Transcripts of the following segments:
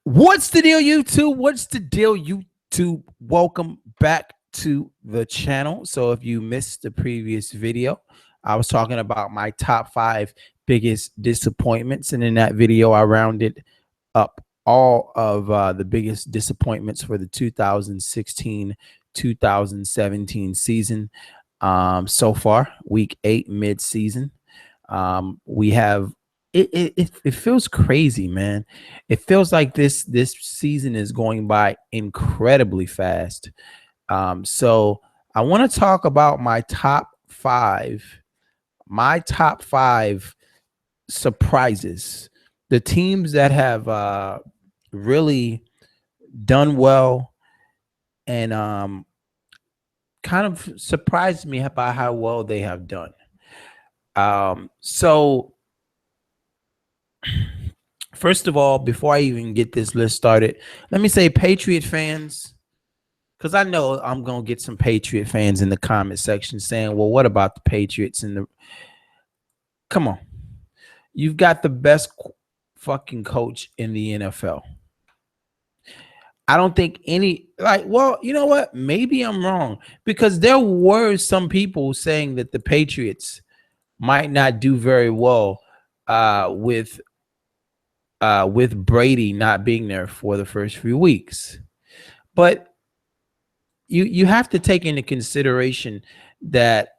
What's the deal, YouTube? What's the deal, YouTube? Welcome back to the channel. So, if you missed the previous video, I was talking about my top 5 biggest disappointments. And in that video, I rounded up all of the biggest disappointments for the 2016 2017 season so far, week 8, mid season. We have it feels crazy, man. It feels like this season is going by incredibly fast. So I want to talk about my top five surprises, the teams that have really done well and kind of surprised me by how well they have done. So first of all, before I even get this list started, let me say, Patriot fans, because I know I'm gonna get some Patriot fans in the comment section saying, "Well, what about the Patriots?" And the come on, you've got the best fucking coach in the NFL. I don't think well, you know what? Maybe I'm wrong, because there were some people saying that the Patriots might not do very well with Brady not being there for the first few weeks. But you have to take into consideration that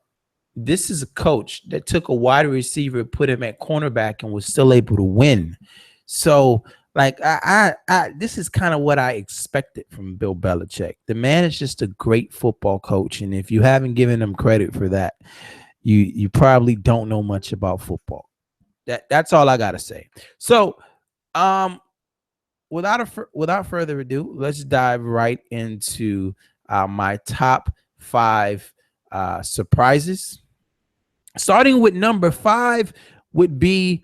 this is a coach that took a wide receiver, put him at cornerback, and was still able to win. So, like, I this is kind of what I expected from Bill Belichick. The man is just a great football coach, and if you haven't given him credit for that, you probably don't know much about football. That's all I gotta say. So, without further ado, let's dive right into my top 5 surprises. Starting with number 5 would be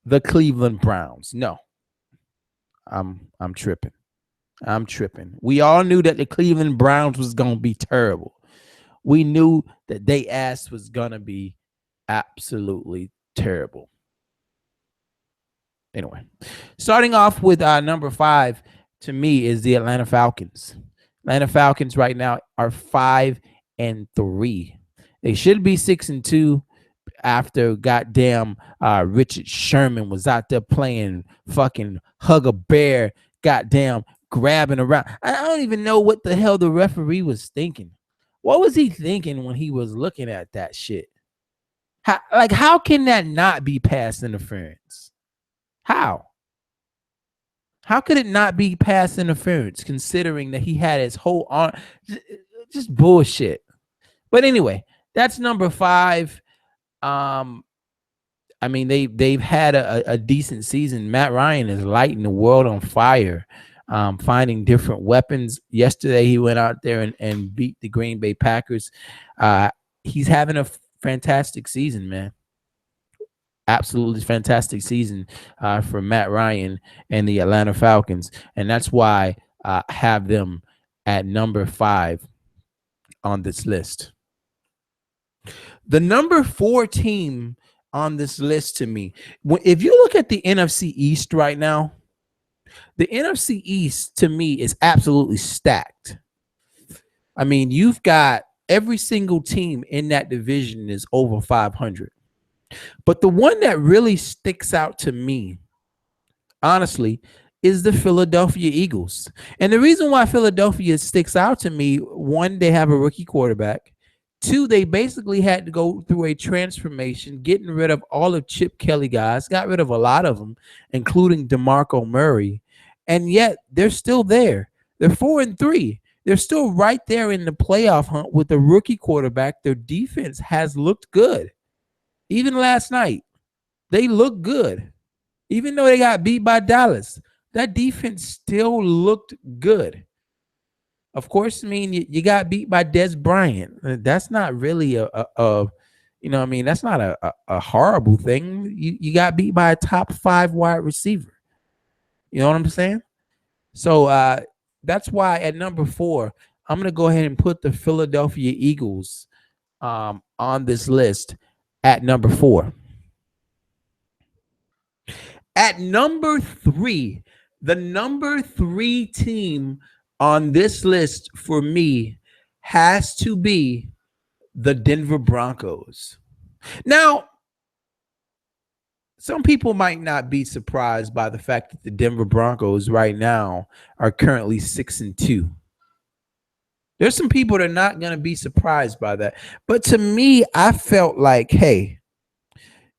the Cleveland Browns. No, I'm tripping. I'm tripping. We all knew that the Cleveland Browns was gonna be terrible. We knew that they ass was gonna be absolutely terrible. Anyway, starting off with number 5 to me is the Atlanta Falcons. Atlanta Falcons right now are 5-3. They should be 6-2 after goddamn Richard Sherman was out there playing fucking hug a bear, goddamn grabbing around. I don't even know what the hell the referee was thinking. What was he thinking when he was looking at that shit? How can that not be pass interference? How? How could it not be pass interference considering that he had his whole arm? Just bullshit. But anyway, that's number 5. I mean, they've had a decent season. Matt Ryan is lighting the world on fire, finding different weapons. Yesterday, he went out there and beat the Green Bay Packers. He's having a fantastic season, man. Absolutely fantastic season for Matt Ryan and the Atlanta Falcons. And that's why I have them at number 5 on this list. The number 4 team on this list to me, if you look at the NFC East right now, the NFC East to me is absolutely stacked. I mean, you've got every single team in that division is over 500. But the one that really sticks out to me, honestly, is the Philadelphia Eagles. And the reason why Philadelphia sticks out to me, one, they have a rookie quarterback. 2, they basically had to go through a transformation, getting rid of all of Chip Kelly guys, got rid of a lot of them, including DeMarco Murray. And yet they're still there. They're 4-3. They're still right there in the playoff hunt with the rookie quarterback. Their defense has looked good. Even last night, they looked good. Even though they got beat by Dallas, that defense still looked good. Of course, I mean, you got beat by Dez Bryant. That's not really that's not a horrible thing. You got beat by a top 5 wide receiver. You know what I'm saying? So that's why at number 4, I'm going to go ahead and put the Philadelphia Eagles on this list at number 4. At number 3, The number 3 team on this list for me has to be the Denver Broncos. Now, some people might not be surprised by the fact that the Denver Broncos right now are currently 6-2. There's some people that are not going to be surprised by that. But to me, I felt like, hey,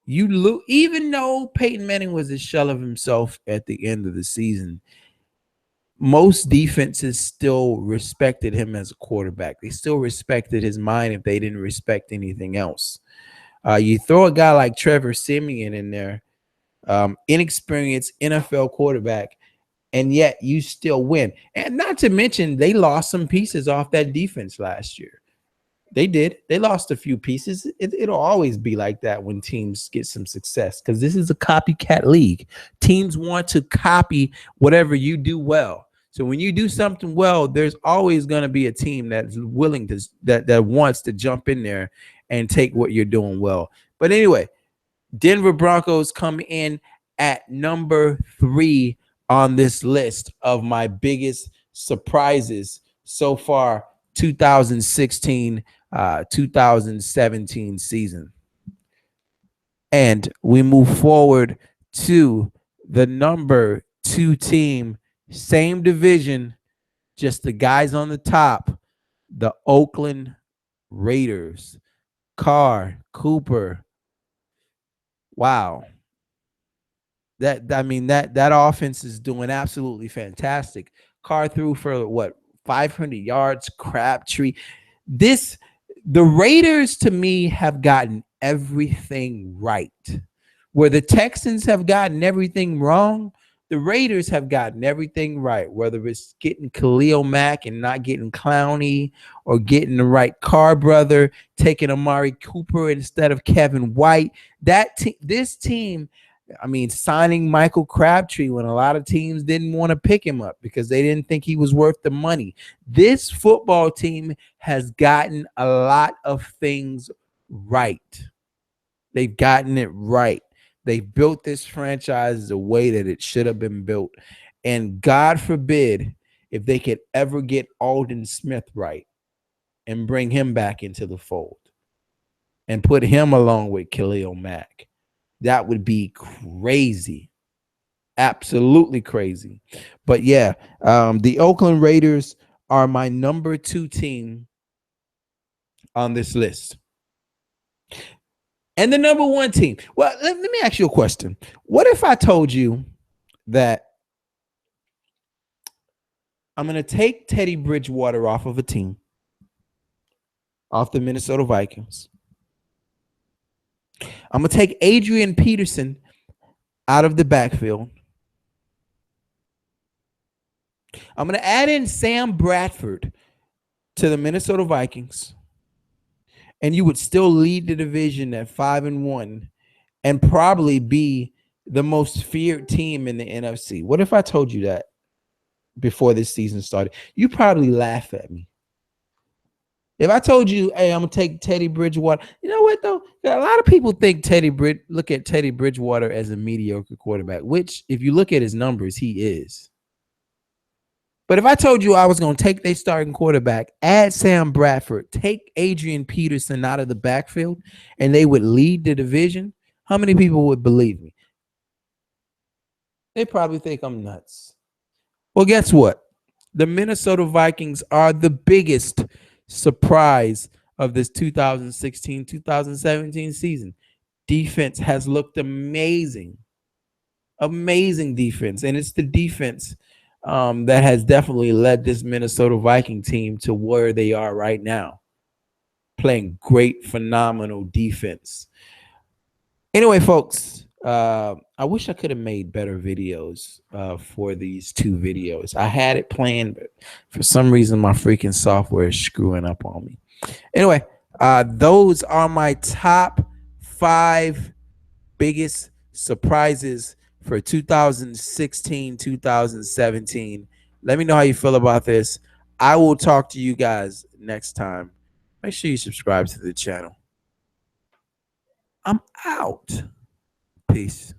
even though Peyton Manning was a shell of himself at the end of the season, most defenses still respected him as a quarterback. They still respected his mind if they didn't respect anything else. You throw a guy like Trevor Siemian in there, inexperienced NFL quarterback, and yet you still win. And not to mention, they lost some pieces off that defense last year. They did. They lost a few pieces. It'll always be like that when teams get some success because this is a copycat league. Teams want to copy whatever you do well. So when you do something well, there's always going to be a team that's willing to that wants to jump in there and take what you're doing well. But anyway, Denver Broncos come in at number 3 on this list of my biggest surprises so far 2016 2017 season. And we move forward to the number 2 team, same division, just the guys on the top, the Oakland Raiders. Carr, Cooper. Wow. That offense is doing absolutely fantastic. Carr threw for what, 500 yards, Crabtree. The Raiders to me have gotten everything right. Where the Texans have gotten everything wrong, the Raiders have gotten everything right, whether it's getting Khalil Mack and not getting Clowney or getting the right Carr brother, taking Amari Cooper instead of Kevin White. This team, I mean, signing Michael Crabtree when a lot of teams didn't want to pick him up because they didn't think he was worth the money. This football team has gotten a lot of things right. They've gotten it right. They built this franchise the way that it should have been built. And God forbid if they could ever get Aldon Smith right and bring him back into the fold and put him along with Khalil Mack. That would be crazy. Absolutely crazy. But yeah, the Oakland Raiders are my number 2 team on this list. And the number 1 team. Well, let me ask you a question. What if I told you that I'm going to take Teddy Bridgewater off of a team, off the Minnesota Vikings? I'm going to take Adrian Peterson out of the backfield. I'm going to add in Sam Bradford to the Minnesota Vikings. And you would still lead the division at 5-1 and probably be the most feared team in the NFC. What if I told you that before this season started? You probably laugh at me. If I told you, hey, I'm going to take Teddy Bridgewater. You know what, though? A lot of people think look at Teddy Bridgewater as a mediocre quarterback, which if you look at his numbers, he is. But if I told you I was going to take their starting quarterback, add Sam Bradford, take Adrian Peterson out of the backfield, and they would lead the division, how many people would believe me? They probably think I'm nuts. Well, guess what? The Minnesota Vikings are the biggest surprise of this 2016-2017 season. Defense has looked amazing. Amazing defense. And it's the defense that has definitely led this Minnesota Viking team to where they are right now. Playing great, phenomenal defense. Anyway, folks, I wish I could have made better videos for these 2 videos. I had it planned, but for some reason, my freaking software is screwing up on me. Anyway, those are my top 5 biggest surprises for 2016-2017. Let me know how you feel about this. I will talk to you guys next time. Make sure you subscribe to the channel. I'm out. Peace.